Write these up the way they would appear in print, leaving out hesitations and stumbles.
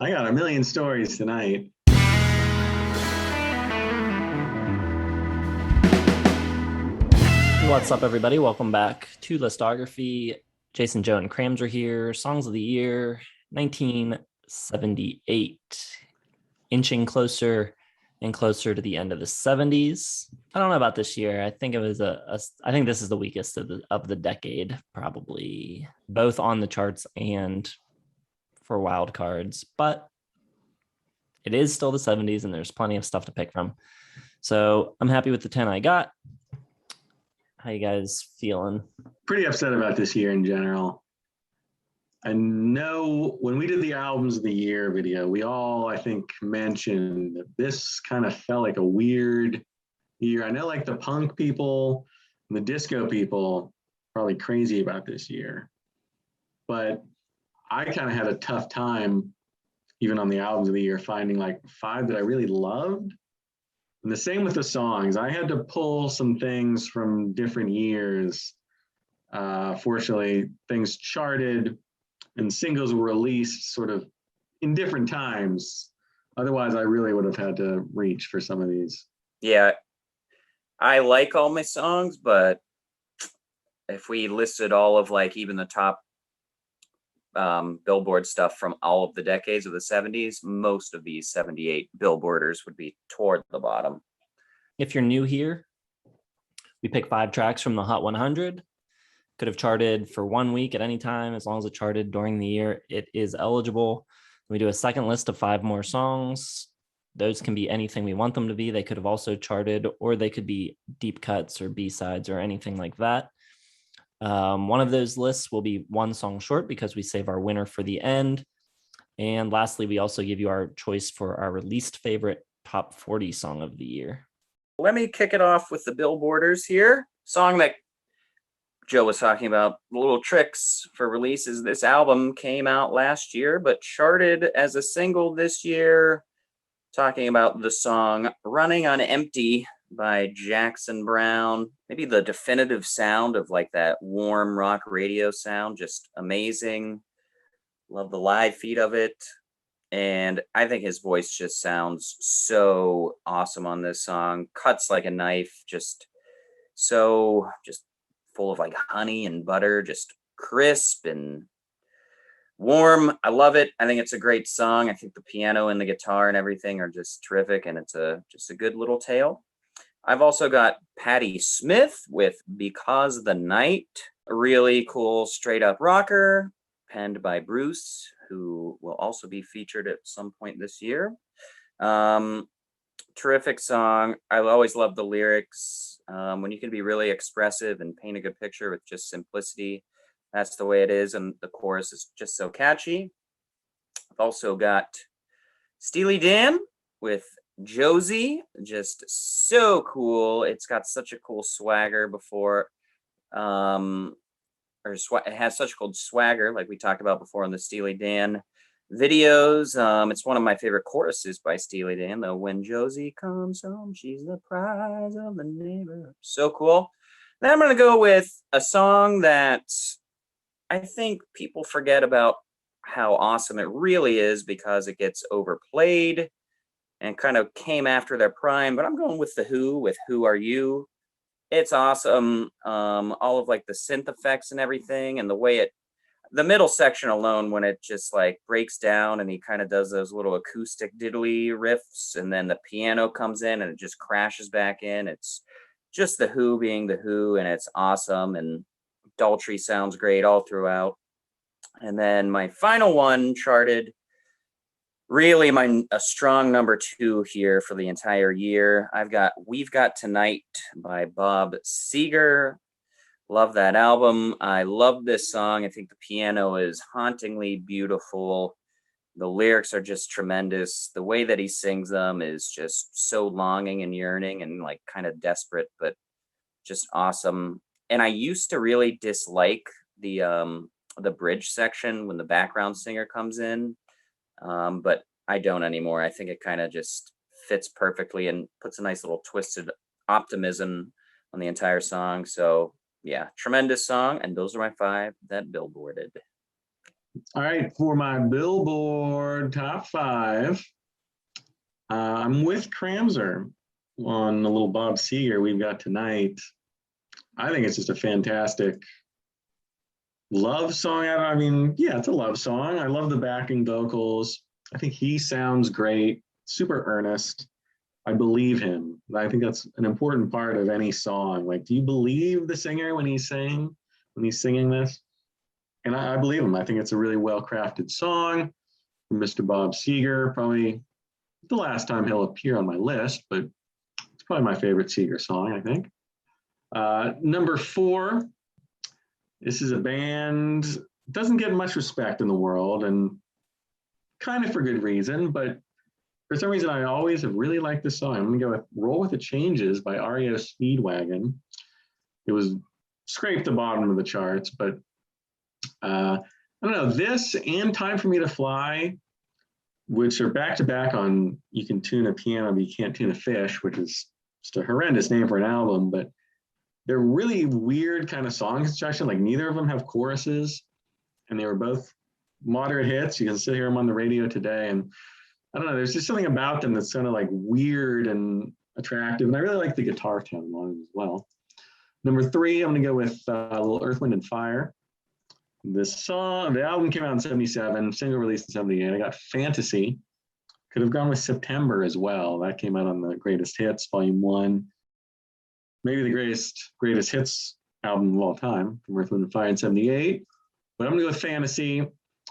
I got a million stories tonight. What's up, everybody? Welcome back to Listography. Jason, Joe, and Crams are here. Songs of the year 1978, inching closer and closer to the end of the 70s. I don't know about this year. I think it was I think this is the weakest of the decade, probably, both on the charts and for wild cards. But it is still the 70s, and there's plenty of stuff to pick from. So I'm happy with the 10 I got. How you guys feeling? Pretty upset about this year in general. I know when we did the albums of the year video, we all, I think, mentioned that this kind of felt like a weird year. I know like the punk people and the disco people probably crazy about this year, but I kind of had a tough time, even on the albums of the year, finding like 5 that I really loved. And the same with the songs. I had to pull some things from different years. Fortunately, things charted and singles were released sort of in different times. Otherwise, I really would have had to reach for some of these. Yeah, I like all my songs, but if we listed all of like even the top Billboard stuff from all of the decades of the 70s, most of these 78 Billboarders would be toward the bottom. If you're new here, we pick 5 tracks from the Hot 100. Could have charted for 1 week at any time. As long as it charted during the year, it is eligible. We do a second list of 5 more songs. Those can be anything we want them to be. They could have also charted, or they could be deep cuts or B-sides or anything like that. One of those lists will be 1 song short because we save our winner for the end. And lastly, we also give you our choice for our least favorite top 40 song of the year. Let me kick it off with the Billboarders here. Song that Joe was talking about, little tricks for releases. This album came out last year, but charted as a single this year. Talking about the song Running on Empty by Jackson Browne. Maybe the definitive sound of like that warm rock radio sound, just amazing. Love the live feed of it. And I think his voice just sounds so awesome on this song. Cuts like a knife, just full of like honey and butter, just crisp and warm. I love it. I think it's a great song. I think the piano and the guitar and everything are just terrific, and it's just a good little tale. I've also got Patti Smith with Because the Night, a really cool straight up rocker penned by Bruce, who will also be featured at some point this year. Terrific song. I always love the lyrics. When you can be really expressive and paint a good picture with just simplicity, that's the way it is. And the chorus is just so catchy. I've also got Steely Dan with Josie, just so cool. It's got such a cool swagger it has such cool swagger, like we talked about before in the Steely Dan videos. It's one of my favorite choruses by Steely Dan, though. When Josie comes home, she's the prize of the neighborhood. So cool. Then I'm going to go with a song that I think people forget about how awesome it really is because it gets overplayed and kind of came after their prime. But I'm going with The Who with Who Are You? It's awesome. All of like the synth effects and everything, and the way the middle section alone, when it just like breaks down and he kind of does those little acoustic diddly riffs, and then the piano comes in and it just crashes back in. It's just The Who being The Who, and it's awesome. And Daltrey sounds great all throughout. And then my final one charted, really a strong number 2 here for the entire year. We've Got Tonight by Bob Seger. Love that album. I love this song. I think the piano is hauntingly beautiful. The lyrics are just tremendous. The way that he sings them is just so longing and yearning and like kind of desperate, but just awesome. And I used to really dislike the bridge section when the background singer comes in. But I don't anymore. I think it kind of just fits perfectly and puts a nice little twisted optimism on the entire song. So yeah, tremendous song. And those are my 5 that Billboarded. All right, for my Billboard top five, I'm with Cramser on the little Bob Seger we've got tonight. I think it's just a fantastic love song. I mean, yeah, it's a love song. I love the backing vocals. I think he sounds great, super earnest. I believe him. I think that's an important part of any song. Like, do you believe the singer when he's singing this? And I believe him. I think it's a really well crafted song from Mr. Bob Seger. Probably the last time he'll appear on my list, but it's probably my favorite Seger song, I think. Number four, this is a band doesn't get much respect in the world, and kind of for good reason, but for some reason I always have really liked this song. I'm gonna go with Roll With the Changes by REO Speedwagon. It was scraped the bottom of the charts, but I don't know, this and Time for Me to Fly, which are back to back on You Can Tune a Piano, but You Can't Tune a Fish, which is just a horrendous name for an album, but they're really weird kind of song construction. Like, neither of them have choruses, and they were both moderate hits. You can still hear them on the radio today. And I don't know, there's just something about them that's kind of like weird and attractive. And I really like the guitar tone on it as well. Number three, I'm going to go with a little Earth, Wind, and Fire. This song, the album came out in 77, single released in 78. I got Fantasy. Could have gone with September as well. That came out on the Greatest Hits, Volume 1. Maybe the greatest hits album of all time from Earth, Wind, and Fire in 78. But I'm going to go with Fantasy.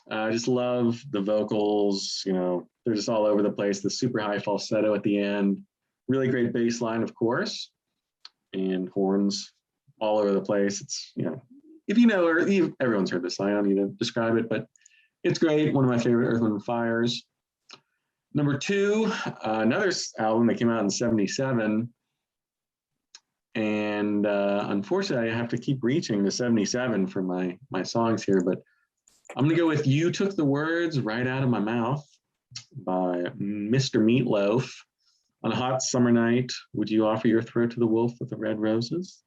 I just love the vocals. You know, they're just all over the place. The super high falsetto at the end. Really great bass line, of course. And horns all over the place. It's, you know, if you know, or everyone's heard this song, I don't need to describe it, but it's great. One of my favorite Earth, Wind, and Fires. Number two, another album that came out in 77. And unfortunately, I have to keep reaching the 77 for my songs here, but I'm going to go with You Took the Words Right Out of My Mouth by Mr. Meatloaf. On a hot summer night, would you offer your throat to the wolf with the red roses?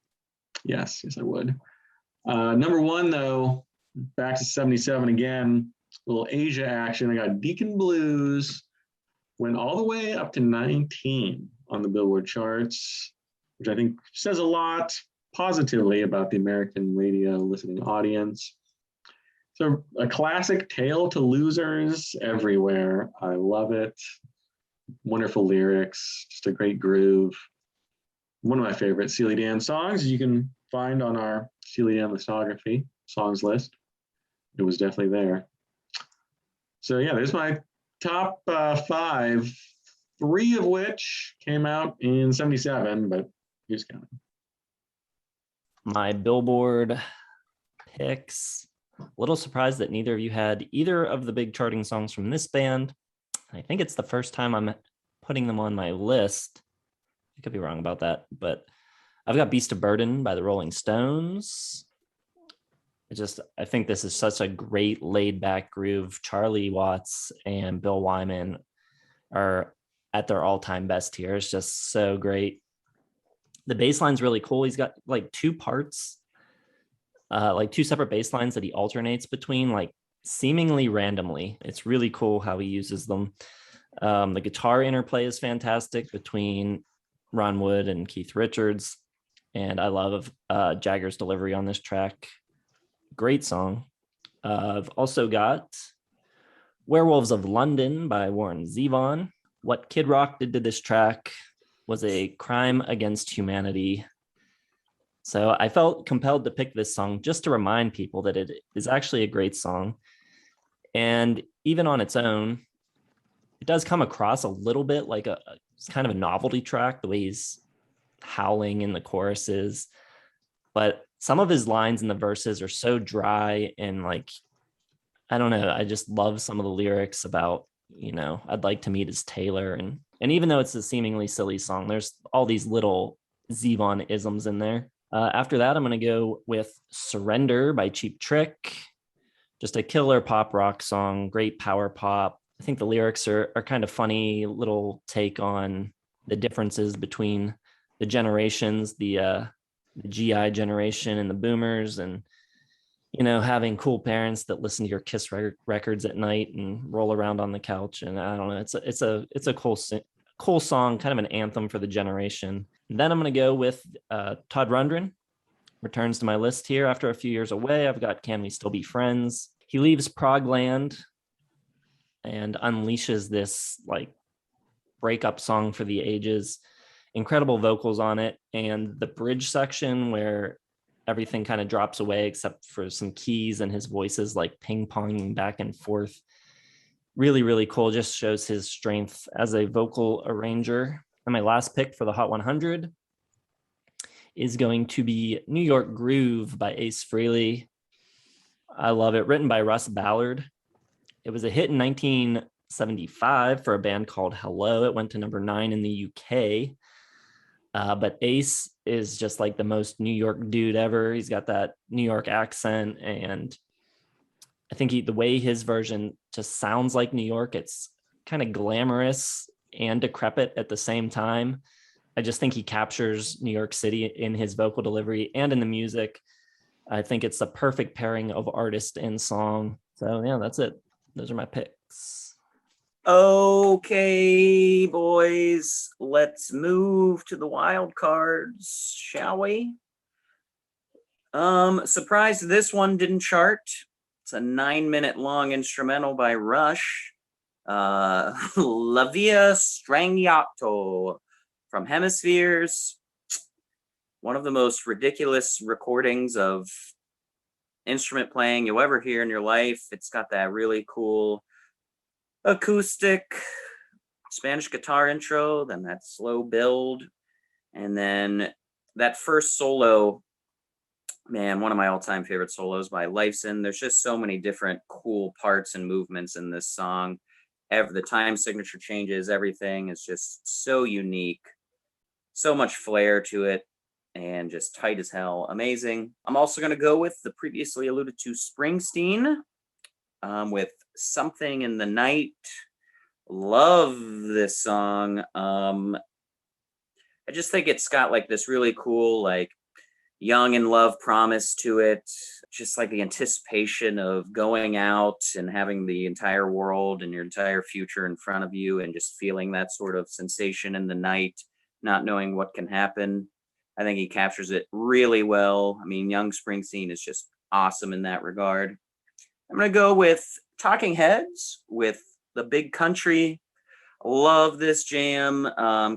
Yes, I would. Number one, though, back to 77 again, a little Asia action. I got Deacon Blues, went all the way up to 19 on the Billboard charts, which I think says a lot positively about the American radio listening audience. So a classic tale to losers everywhere. I love it. Wonderful lyrics, just a great groove. One of my favorite Steely Dan songs you can find on our Steely Dan Listography songs list. It was definitely there. So yeah, there's my top five, three of which came out in 77, but who's counting? My Billboard picks. A little surprised that neither of you had either of the big charting songs from this band. I think it's the first time I'm putting them on my list. I could be wrong about that, but I've got Beast of Burden by the Rolling Stones. I think this is such a great laid back groove. Charlie Watts and Bill Wyman are at their all-time best here. It's just so great. The bass line's really cool. He's got like two parts, like two separate bass lines that he alternates between, like seemingly randomly. It's really cool how he uses them. The guitar interplay is fantastic between Ron Wood and Keith Richards. And I love Jagger's delivery on this track. Great song. I've also got Werewolves of London by Warren Zevon. What Kid Rock did to this track was a crime against humanity. So I felt compelled to pick this song just to remind people that it is actually a great song. And even on its own, it does come across a little bit like it's kind of a novelty track, the way he's howling in the choruses. But some of his lines in the verses are so dry and like, I don't know, I just love some of the lyrics about, you know, I'd like to meet his tailor. And even though it's a seemingly silly song, there's all these little Zevon isms in there. After that, I'm going to go with Surrender by Cheap Trick. Just a killer pop rock song, great power pop. I think the lyrics are kind of funny, little take on the differences between the generations, the GI generation and the boomers. And, having cool parents that listen to your Kiss records at night and roll around on the couch. And I don't know, it's a cool song, kind of an anthem for the generation. And then I'm going to go with Todd Rundgren. Returns to my list here after a few years away. I've got Can We Still Be Friends? He leaves Progland and unleashes this like breakup song for the ages. Incredible vocals on it, and the bridge section where everything kind of drops away except for some keys and his voice is like ping-ponging back and forth. Really, really cool. Just shows his strength as a vocal arranger. And my last pick for the Hot 100 is going to be New York Groove by Ace Frehley. I love it. Written by Russ Ballard. It was a hit in 1975 for a band called Hello. It went to number 9 in the UK. But Ace is just like the most New York dude ever. He's got that New York accent, and I think the way his version just sounds like New York, it's kind of glamorous and decrepit at the same time. I just think he captures New York City in his vocal delivery and in the music. I think it's the perfect pairing of artist and song. So yeah, that's it. Those are my picks. Okay, boys, let's move to the wild cards, shall we? Surprised this one didn't chart. It's a 9-minute long instrumental by Rush. La Via Strangiato from Hemispheres. One of the most ridiculous recordings of instrument playing you'll ever hear in your life. It's got that really cool acoustic Spanish guitar intro, then that slow build, and then that first solo. Man, one of my all-time favorite solos by Lifeson. There's just so many different cool parts and movements in this song. The time signature changes, everything is just so unique. So much flair to it, and just tight as hell. Amazing. I'm also going to go with the previously alluded to Springsteen with Something in the Night. Love this song. I just think it's got like this really cool, like, young in love promise to it. Just like the anticipation of going out and having the entire world and your entire future in front of you, and just feeling that sort of sensation in the night, not knowing what can happen. I think he captures it really well. I mean, young Springsteen is just awesome in that regard. I'm going to go with Talking Heads with The Big Country. Love this jam.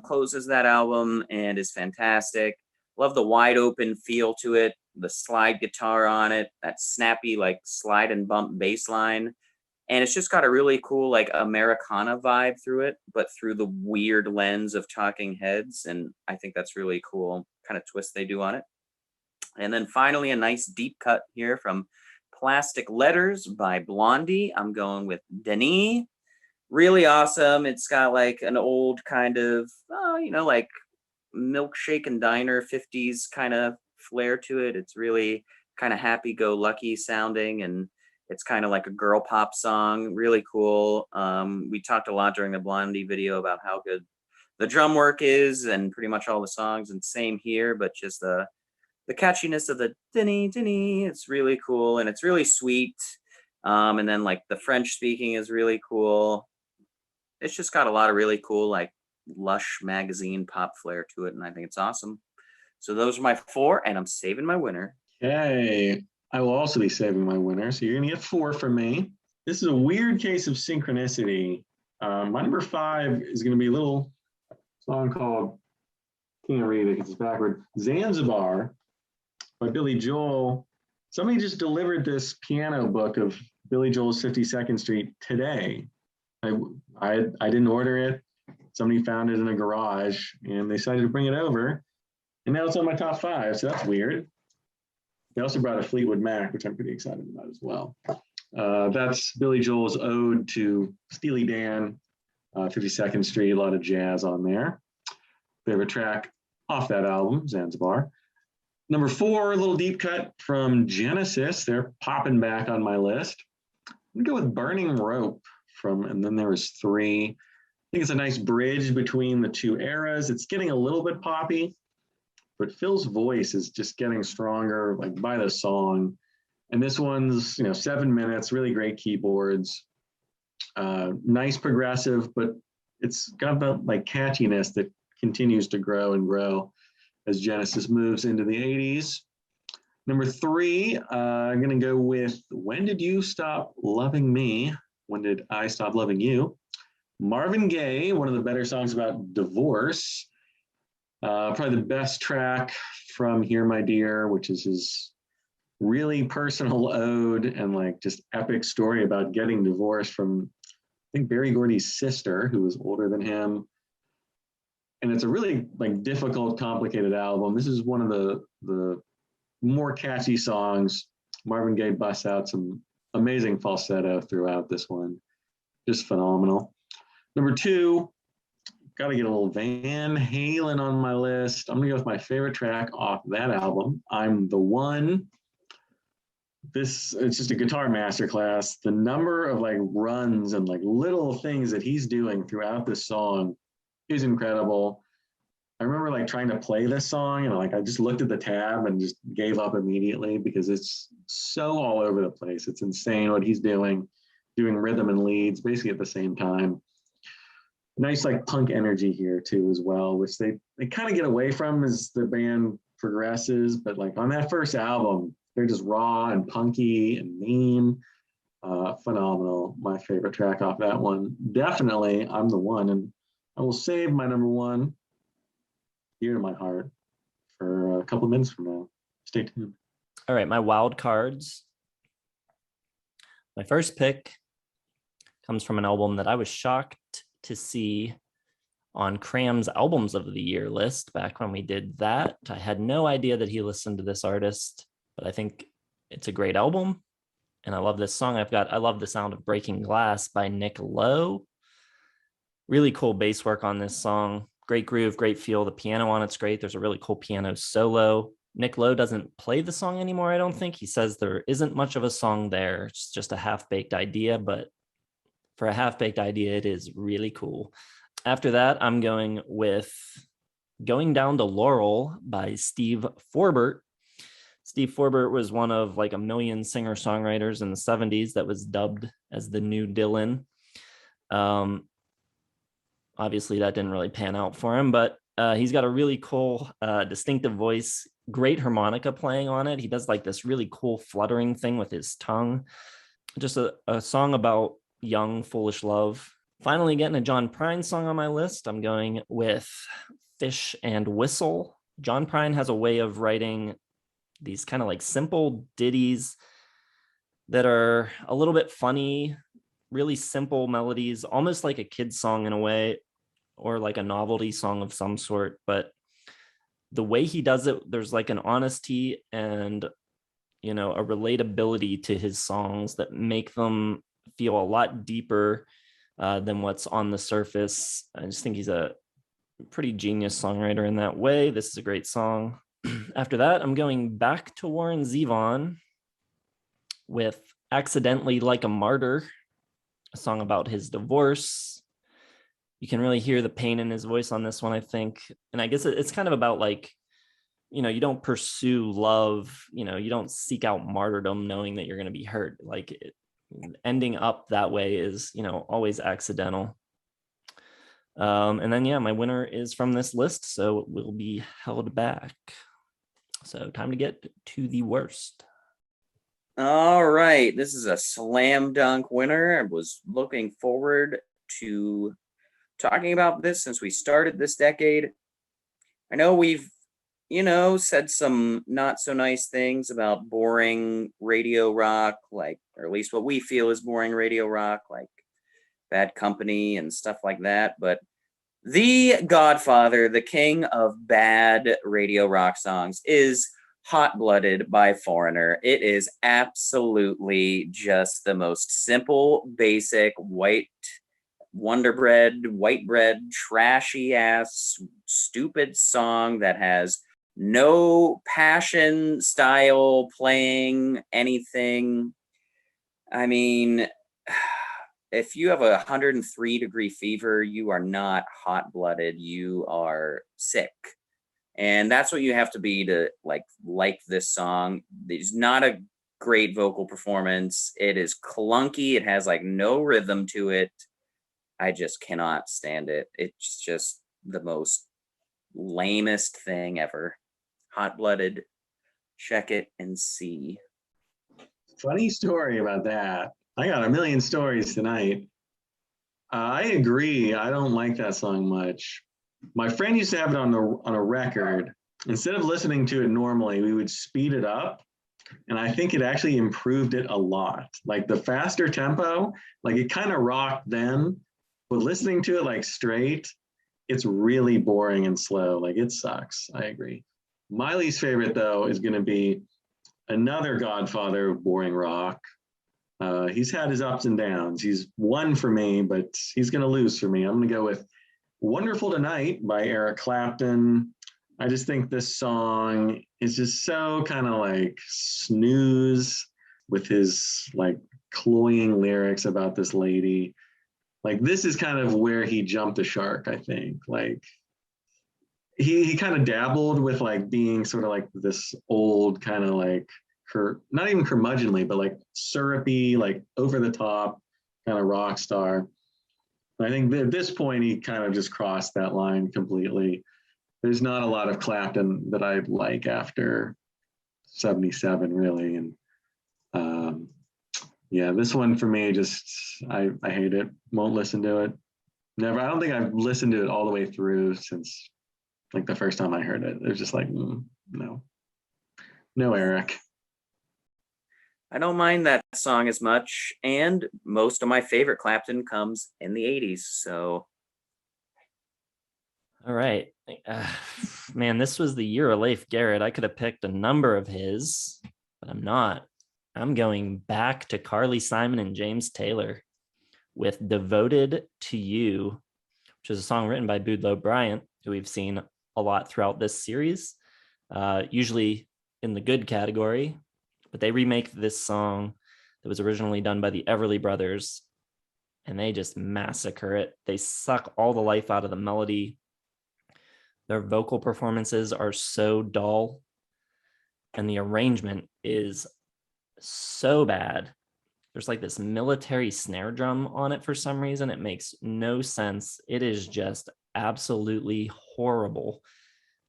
Closes that album and is fantastic. Love the wide open feel to it, the slide guitar on it, that snappy like slide and bump bass line. And it's just got a really cool like Americana vibe through it, but through the weird lens of Talking Heads. And I think that's really cool kind of twist they do on it. And then finally, a nice deep cut here from Plastic Letters by Blondie. I'm going with Denis. Really awesome. It's got like an old kind of, like milkshake and diner 50s kind of flair to it. It's really kind of happy-go-lucky sounding, and it's kind of like a girl pop song. Really cool. We talked a lot during the Blondie video about how good the drum work is and pretty much all the songs, and same here, but just the catchiness of the dinny, it's really cool, and it's really sweet. And then like the French speaking is really cool. It's just got a lot of really cool like lush magazine pop flair to it, and I think it's awesome. So those are my 4, and I'm saving my winner. Okay, I will also be saving my winner, so you're gonna get 4 from me. This is a weird case of synchronicity. My number 5 is gonna be a little song called, can't read it because it's backward, Zanzibar by Billy Joel. Somebody just delivered this piano book of Billy Joel's 52nd Street today. I didn't order it. Somebody found it in a garage and they decided to bring it over. And now it's on my top 5, so that's weird. They also brought a Fleetwood Mac, which I'm pretty excited about as well. That's Billy Joel's ode to Steely Dan, 52nd Street, a lot of jazz on there. Favorite track off that album, Zanzibar. Number 4, a little deep cut from Genesis. They're popping back on my list. I'm gonna go with Burning Rope and then there was 3. I think it's a nice bridge between the 2 eras. It's getting a little bit poppy, but Phil's voice is just getting stronger, like by the song. And this one's, 7 minutes, really great keyboards, nice progressive, but it's got the like catchiness that continues to grow and grow as Genesis moves into the 80s. Number 3, I'm going to go with When Did You Stop Loving Me? When Did I Stop Loving You? Marvin Gaye, one of the better songs about divorce. Probably the best track from Here, My Dear, which is his really personal ode and like just epic story about getting divorced from, I think, Berry Gordy's sister, who was older than him. And it's a really like difficult, complicated album. This is one of the more catchy songs. Marvin Gaye busts out some amazing falsetto throughout this one. Just phenomenal. Number 2, got to get a little Van Halen on my list. I'm going to go with my favorite track off that album, I'm the One. It's just a guitar masterclass. The number of like runs and like little things that he's doing throughout this song is incredible. I remember like trying to play this song and like I just looked at the tab and just gave up immediately because it's so all over the place. It's insane what he's doing rhythm and leads basically at the same time. Nice like punk energy here too as well, which they kind of get away from as the band progresses, but like on that first album, they're just raw and punky and mean. Phenomenal. My favorite track off that one. Definitely I'm the One, and I will save my number 1 dear to my heart for a couple minutes from now. Stay tuned. All right, my wild cards. My first pick comes from an album that I was shocked to see on Cram's albums of the year list back when we did that. I had no idea that he listened to this artist, but I think it's a great album. And I love this song. I love the sound of Breaking Glass by Nick Lowe. Really cool bass work on this song. Great groove, great feel. The piano on it's great. There's a really cool piano solo. Nick Lowe doesn't play the song anymore, I don't think. He says there isn't much of a song there. It's just a half-baked idea, but for a half-baked idea, it is really cool. After that, I'm going with Going Down to Laurel by Steve Forbert. Steve Forbert was one of like a million singer-songwriters in the 70s that was dubbed as the new Dylan. Obviously, that didn't really pan out for him, but he's got a really cool, distinctive voice, great harmonica playing on it. He does like this really cool fluttering thing with his tongue. Just a song about young, foolish love. Finally, getting a John Prine song on my list. I'm going with Fish and Whistle. John Prine has a way of writing these kind of like simple ditties that are a little bit funny, really simple melodies, almost like a kid's song in a way, or like a novelty song of some sort. But the way he does it, there's like an honesty and, a relatability to his songs that make them feel a lot deeper than what's on the surface. I just think he's a pretty genius songwriter in that way. This is a great song. After that, I'm going back to Warren Zevon with Accidentally Like a Martyr, a song about his divorce. You can really hear the pain in his voice on this one, I think. And I guess it's kind of about like, you don't pursue love, you don't seek out martyrdom knowing that you're going to be hurt. Like ending up that way is, always accidental. And then, my winner is from this list, so it will be held back. So time to get to the worst. All right. This is a slam dunk winner. I was looking forward to talking about this since we started this decade. I know we've, said some not so nice things about boring radio rock, like, or at least what we feel is boring radio rock, like Bad Company and stuff like that. But the godfather, the king of bad radio rock songs, is Hot Blooded by Foreigner. It is absolutely just the most simple, basic, white bread, trashy ass, stupid song that has no passion, style, playing, anything. I mean, if you have 103-degree fever, you are not hot-blooded. You are sick. And that's what you have to be to like this song. There's not a great vocal performance. It is clunky. It has like no rhythm to it. I just cannot stand it. It's just the most lamest thing ever. Hot-blooded. Check it and see. Funny story about that. I got a million stories tonight. I agree. I don't like that song much. My friend used to have it on a record. Instead of listening to it normally, we would speed it up, and I think it actually improved it a lot. Like the faster tempo, like it kind of rocked then, but listening to it like straight, it's really boring and slow. Like it sucks. I agree. My least favorite though is going to be another godfather of boring rock. He's had his ups and downs. He's won for me, but he's going to lose for me. I'm going to go with Wonderful Tonight by Eric Clapton. I just think this song is just so kind of like snooze with his like cloying lyrics about this lady. Like this is kind of where he jumped the shark, I think. Like he kind of dabbled with like being sort of like this old kind of like not even curmudgeonly, but like syrupy, like over the top kind of rock star. I think at this point he kind of just crossed that line completely. There's not a lot of Clapton that I like after 77 really. And yeah, this one for me, just, I hate it. Won't listen to it. Never. I don't think I've listened to it all the way through since like the first time I heard it. It was just like, no, Eric. I don't mind that song as much, and most of my favorite Clapton comes in the 80s, so. All right. Man, this was the year of Leif Garrett. I could have picked a number of his, but I'm not. I'm going back to Carly Simon and James Taylor with Devoted to You, which is a song written by Boudleaux Bryant, who we've seen a lot throughout this series, usually in the good category. But they remake this song that was originally done by the Everly Brothers, and they just massacre it. They suck all the life out of the melody. Their vocal performances are so dull, and the arrangement is so bad. There's like this military snare drum on it for some reason. It makes no sense. It is just absolutely horrible.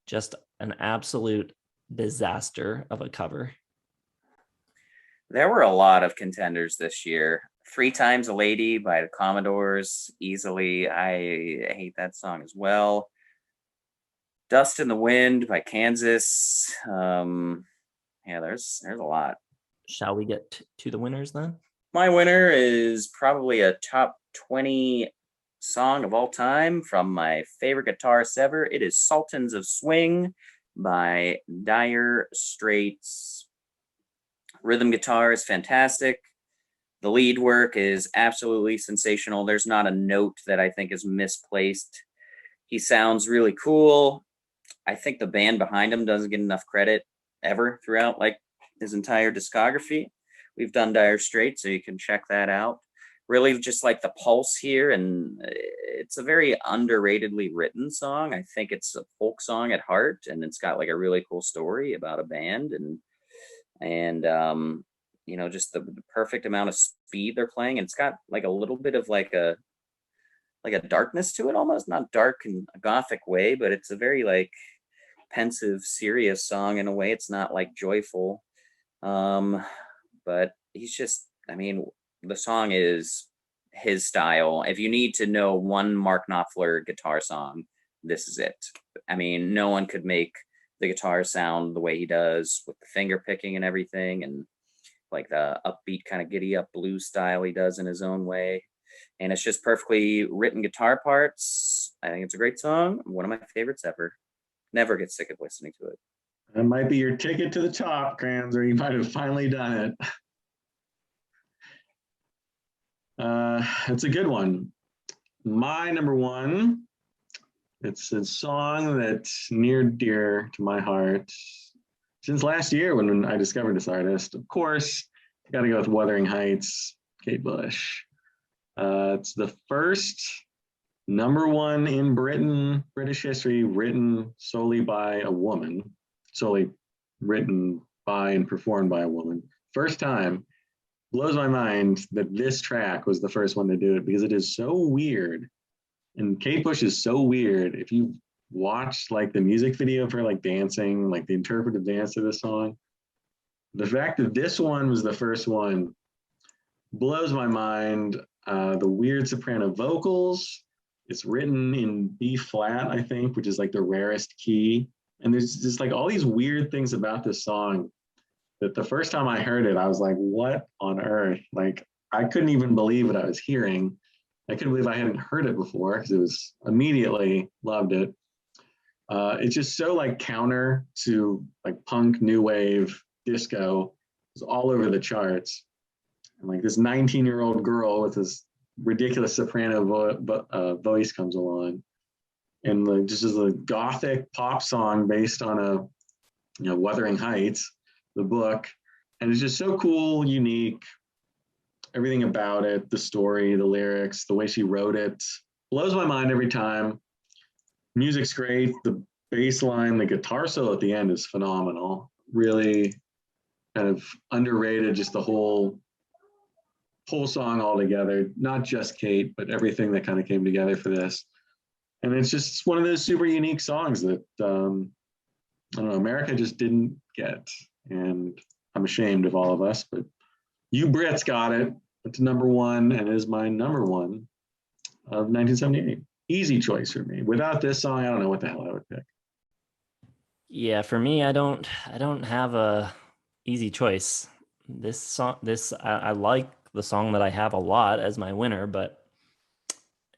Just an absolute disaster of a cover. There were a lot of contenders this year. 3 Times a Lady by the Commodores, easily. I hate that song as well. Dust in the Wind by Kansas. Yeah, there's a lot. Shall we get to the winners then? My winner is probably a top 20 song of all time from my favorite guitarist ever. It is Sultans of Swing by Dire Straits. Rhythm guitar is fantastic. The lead work is absolutely sensational. There's not a note that I think is misplaced. He sounds really cool. I think the band behind him doesn't get enough credit ever throughout like his entire discography. We've done Dire Straits, so you can check that out. Really just like the pulse here, and it's a very underratedly written song. I think it's a folk song at heart, and it's got like a really cool story about a band and you know, just the perfect amount of speed they're playing. And it's got like a little bit of like a darkness to it, almost not dark in a gothic way, but it's a very like pensive, serious song in a way. It's not like joyful. But he's just, I mean, the song is his style. If you need to know one Mark Knopfler guitar song, this is it. I mean, no one could make the guitar sound the way he does with the finger picking and everything, and like the upbeat kind of giddy up blues style he does in his own way. And it's just perfectly written guitar parts. I think it's a great song. One of my favorites ever. Never get sick of listening to it. That might be your ticket to the top, Crams, or you might have finally done it. It's a good one. My number one, it's a song that's near dear to my heart since last year when I discovered this artist. Of course, got to go with Wuthering Heights, Kate Bush. It's the first number one in British history, written solely by a woman, solely written by and performed by a woman. First time. Blows my mind that this track was the first one to do it because it is so weird. And Kate Bush is so weird. If you watch like the music video for like dancing, like the interpretive dance to this song, the fact that this one was the first one blows my mind. The weird soprano vocals. It's written in B flat, I think, which is like the rarest key. And there's just like all these weird things about this song that the first time I heard it, I was like, what on earth? Like, I couldn't even believe what I was hearing. I couldn't believe I hadn't heard it before because it was immediately loved it. It's just so like counter to like punk, new wave, disco. It's all over the charts. And like this 19-year-old girl with this ridiculous soprano voice comes along. And like, just as a gothic pop song based on Wuthering Heights, the book, and it's just so cool, unique, everything about it, the story, the lyrics, the way she wrote it, blows my mind every time. Music's great, the bass line, the guitar solo at the end is phenomenal, really kind of underrated, just the whole song altogether, not just Kate, but everything that kind of came together for this. And it's just one of those super unique songs that I don't know, America just didn't get. And I'm ashamed of all of us, but you Brits got it. It's number one and is my number one of 1978. Easy choice for me. Without this song, I don't know what the hell I would pick. Yeah, for me, I don't have a easy choice. This song, I like the song that I have a lot as my winner, but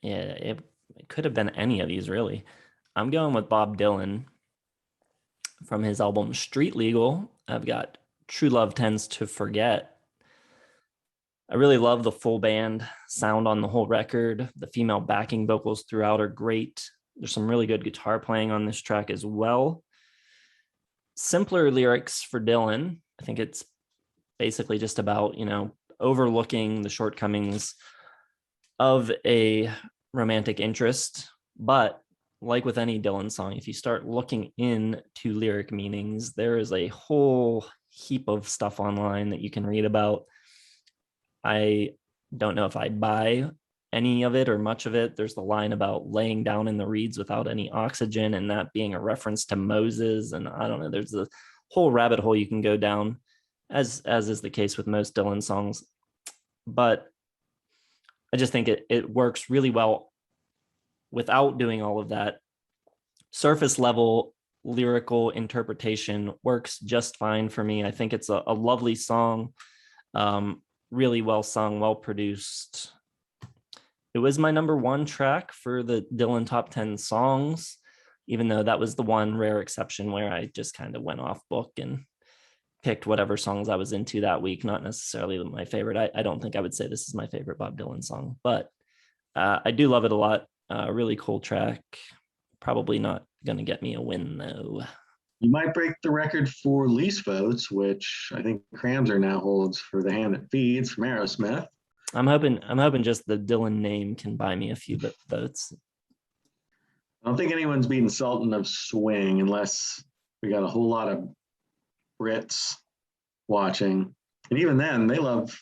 yeah, it could have been any of these really. I'm going with Bob Dylan from his album Street Legal. I've got True Love Tends to Forget. I really love the full band sound on the whole record. The female backing vocals throughout are great. There's some really good guitar playing on this track as well. Simpler lyrics for Dylan. I think it's basically just about, overlooking the shortcomings of a romantic interest. But like with any Dylan song, if you start looking into lyric meanings, there is a whole heap of stuff online that you can read about. I don't know if I buy any of it or much of it. There's the line about laying down in the reeds without any oxygen, and that being a reference to Moses. And I don't know, there's a whole rabbit hole you can go down, as is the case with most Dylan songs. But I just think it works really well without doing all of that. Surface level lyrical interpretation works just fine for me. I think it's a lovely song, really well sung, well produced. It was my number one track for the Dylan top 10 songs, even though that was the one rare exception where I just kind of went off book and picked whatever songs I was into that week, not necessarily my favorite. I don't think I would say this is my favorite Bob Dylan song, but I do love it a lot. Really cool track. Probably not going to get me a win, though. You might break the record for least votes, which I think Cramser now holds for The Hand That Feeds from Aerosmith. I'm hoping just the Dylan name can buy me a few votes. I don't think anyone's beaten Sultan of Swing unless we got a whole lot of Brits watching. And even then, they love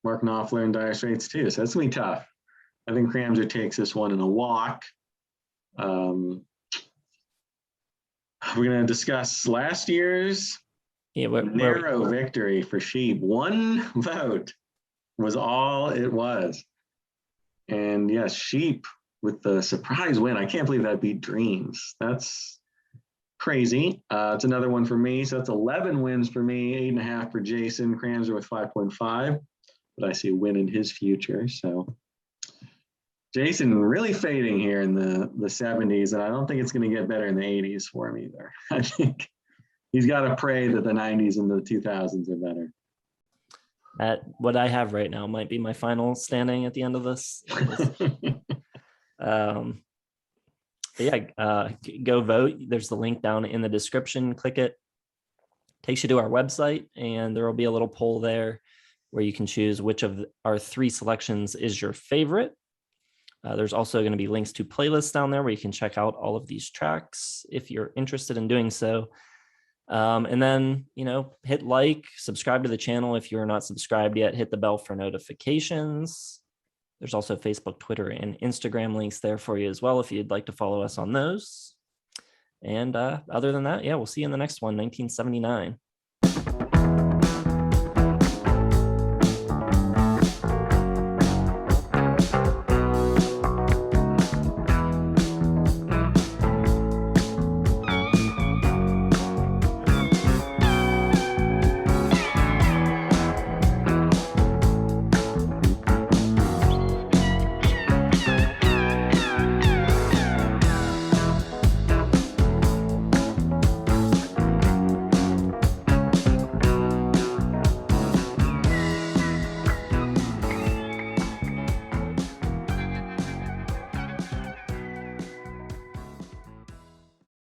Mark Knopfler and Dire Straits too. So that's going to be tough. I think Cramser takes this one in a walk. We're going to discuss last year's narrow victory for Sheep. One vote was all it was. And yes, Sheep with the surprise win. I can't believe that beat Dreams. That's crazy. It's another one for me. So that's 11 wins for me, 8.5 for Jason. Cramser with 5.5. But I see a win in his future. So Jason really fading here in the 70s, and I don't think it's going to get better in the 80s for him either. I think he's got to pray that the 90s and the 2000s are better. At what I have right now might be my final standing at the end of this. Go vote. There's the link down in the description. Click it. Takes you to our website, and there will be a little poll there where you can choose which of our 3 selections is your favorite. There's also going to be links to playlists down there where you can check out all of these tracks if you're interested in doing so. And then, hit like, subscribe to the channel if you're not subscribed yet, hit the bell for notifications. There's also Facebook, Twitter, and Instagram links there for you as well if you'd like to follow us on those. And other than that, yeah, we'll see you in the next one, 1979.